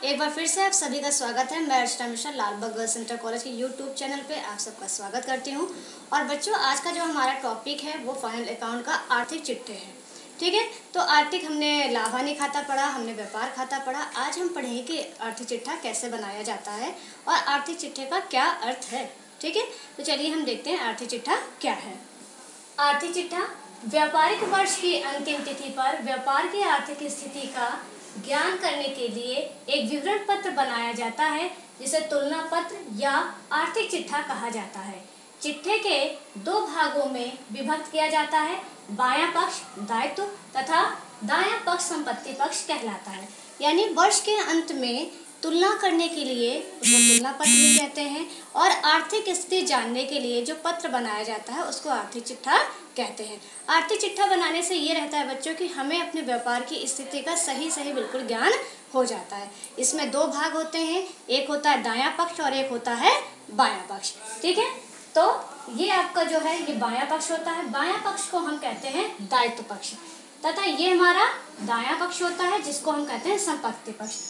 एक बार फिर से आप सभी का स्वागत है। मैं Archana Mishra Lalbagh girls inter college के यूट्यूब चैनल पे आप सबका स्वागत करती हूँ। और बच्चों, आज का जो हमारा टॉपिक है वो फाइनल अकाउंट का आर्थिक चिट्ठे है। ठीक है, तो आर्थिक हमने लाभ हानि खाता पढ़ा, हमने व्यापार खाता पढ़ा। आज हम पढ़ेंगे कि आर्थिक चिट्ठा कैसे बनाया जाता है और आर्थिक चिट्ठे का क्या अर्थ है। ठीक है, तो चलिए हम देखते हैं आर्थिक चिट्ठा क्या है। आर्थिक चिट्ठा व्यापारिक वर्ष की अंतिम तिथि पर व्यापार की आर्थिक स्थिति का ज्ञान करने के लिए एक विवरण पत्र बनाया जाता है, जिसे तुलना पत्र या आर्थिक चिट्ठा कहा जाता है। चिट्ठे के दो भागों में विभक्त किया जाता है। बायां पक्ष दायित्व तथा दायां पक्ष संपत्ति पक्ष कहलाता है। यानी वर्ष के अंत में तुलना करने के लिए उसको तुलना पत्र भी कहते हैं, और आर्थिक स्थिति जानने के लिए जो पत्र बनाया जाता है उसको आर्थिक चिट्ठा कहते हैं। आर्थिक चिट्ठा बनाने से ये रहता है बच्चों कि हमें अपने व्यापार की स्थिति का सही बिल्कुल ज्ञान हो जाता है। इसमें दो भाग होते हैं, एक होता है दायां पक्ष और एक होता है बायां पक्ष। ठीक है, तो ये आपका जो है ये बायां पक्ष होता है। बायां पक्ष को हम कहते हैं दायित्व पक्ष, तथा ये हमारा दायां पक्ष होता है जिसको हम कहते हैं संपत्ति पक्ष।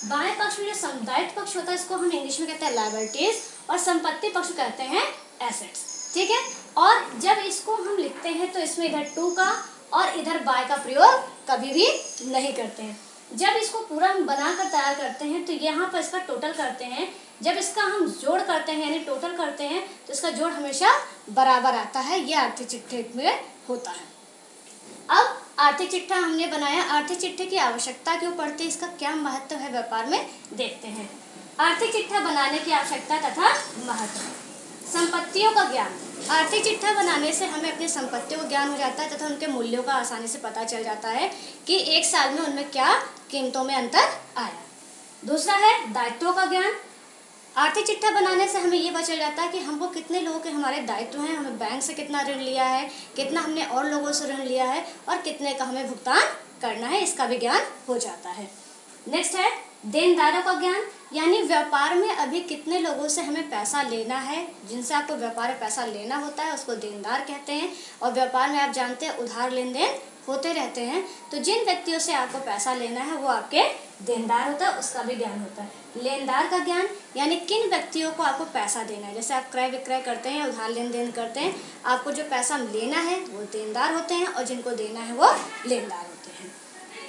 बाएं पक्ष में जो दायित्व पक्ष होता है इसको हम इंग्लिश में कहते हैं लायबिलिटीज, और संपत्ति पक्ष कहते हैं एसेट्स। ठीक है, और जब इसको हम लिखते हैं तो इसमें इधर टू का और इधर बाय का प्रयोग कभी भी नहीं करते हैं। जब इसको पूरा हम बनाकर तैयार करते हैं तो यहाँ पर इसका टोटल करते हैं। जब इसका हम जोड़ करते हैं यानी टोटल करते हैं तो इसका जोड़ हमेशा बराबर आता है। ये आर्थिक चिट्ठे में होता है। अब आर्थिक चिट्ठा हमने बनाया, आर्थिक चिट्ठे की आवश्यकता क्यों पड़ती है, इसका क्या महत्व है व्यापार में, देखते हैं। आर्थिक चिट्ठा बनाने की आवश्यकता तथा महत्व। संपत्तियों का ज्ञान। आर्थिक चिट्ठा बनाने से हमें अपनी संपत्तियों का ज्ञान हो जाता है तथा उनके मूल्यों का आसानी से पता चल जाता है कि एक साल में उनमें क्या कीमतों में अंतर आया। दूसरा है दायित्वों का ज्ञान। आर्थिक चिट्ठा बनाने से हमें ये पता चल जाता है कि हमको कितने लोगों के हमारे दायित्व हैं, हमें बैंक से कितना ऋण लिया है, कितना हमने और लोगों से ऋण लिया है और कितने का हमें भुगतान करना है, इसका भी ज्ञान हो जाता है। नेक्स्ट है देनदारों का ज्ञान, यानी व्यापार में अभी कितने लोगों से हमें पैसा लेना है। जिनसे आपको व्यापार में पैसा लेना होता है उसको देनदार कहते हैं, और व्यापार में आप जानते हैं उधार लेन देन होते रहते हैं, तो जिन व्यक्तियों से आपको पैसा लेना है वो आपके देनदार होता है, उसका भी ज्ञान होता है। लेनदार का ज्ञान, यानी किन व्यक्तियों को आपको पैसा देना है। जैसे आप क्रय विक्रय करते हैं, उधार लेन देन करते हैं, आपको जो पैसा लेना है वो देनदार होते हैं और जिनको देना है वो लेनदार होते हैं।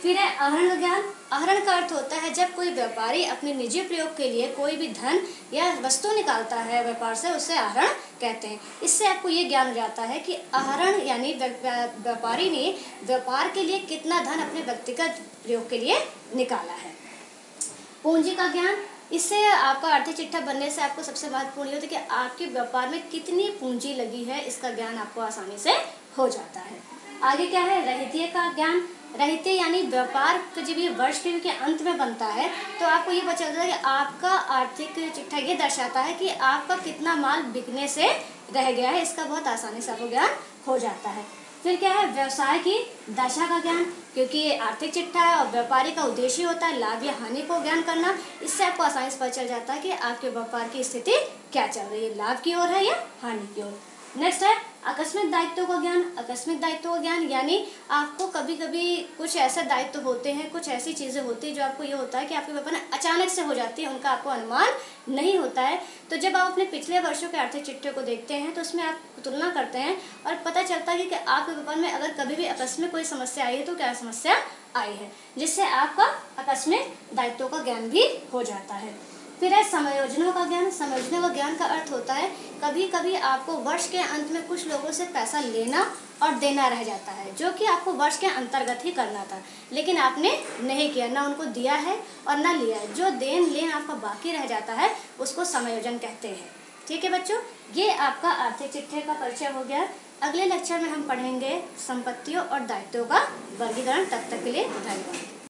फिर है आहरण का ज्ञान। आहरण का अर्थ होता है जब कोई व्यापारी अपने निजी प्रयोग के लिए कोई भी धन या वस्तु निकालता है व्यापार से, उसे आहरण कहते हैं। इससे आपको ये ज्ञान हो जाता है कि आहरण यानी व्यापारी ने व्यापार के लिए कितना धन अपने व्यक्तिगत प्रयोग के लिए निकाला है। पूंजी का ज्ञान। इससे आपका आर्थिक चिट्ठा बनने से आपको सबसे महत्वपूर्ण होता है कि आपके व्यापार में कितनी पूंजी लगी है, इसका ज्ञान आपको आसानी से हो जाता है। आगे क्या है रहतिये का ज्ञान। रहतिये यानी व्यापार जब ये वर्ष के अंत में बनता है तो आपको ये पता चलता है कि आपका आर्थिक चिट्ठा ये दर्शाता है कि आपका कितना माल बिकने से रह गया है, इसका बहुत आसानी से आपको ज्ञान हो जाता है। फिर क्या है व्यवसाय की दशा का ज्ञान, क्योंकि ये आर्थिक चिट्ठा है और व्यापारी का उद्देश्य होता है लाभ या हानि को ज्ञान करना। इससे आपको आसानी से पता चल जाता है कि आपके व्यापार की स्थिति क्या चल रही है, लाभ की ओर है या हानि की ओर। नेक्स्ट है आकस्मिक दायित्वों का ज्ञान। आकस्मिक दायित्वों का ज्ञान यानी आपको कभी कभी कुछ ऐसे दायित्व होते हैं, कुछ ऐसी चीज़ें होती हैं जो आपको ये होता है कि आपके व्यापार में अचानक से हो जाती है, उनका आपको अनुमान नहीं होता है। तो जब आप अपने पिछले वर्षों के आर्थिक चिट्ठे को देखते हैं तो उसमें आप तुलना करते हैं और पता चलता है कि आपके व्यापार में अगर कभी भी आकस्मिक कोई समस्या आई है तो क्या समस्या आई है, जिससे आपका आकस्मिक दायित्वों का ज्ञान भी हो जाता है। फिर है समायोजनों का ज्ञान। समायोजनों का ज्ञान का अर्थ होता है कभी कभी आपको वर्ष के अंत में कुछ लोगों से पैसा लेना और देना रह जाता है, जो कि आपको वर्ष के अंतर्गत ही करना था लेकिन आपने नहीं किया, ना उनको दिया है और ना लिया है। जो देन लेन आपका बाकी रह जाता है उसको समायोजन कहते हैं। ठीक है बच्चों, ये आपका आर्थिक चिट्ठे का परिचय हो गया। अगले लेक्चर में हम पढ़ेंगे संपत्तियों और दायित्वों का वर्गीकरण। तब तक के लिए धन्यवाद।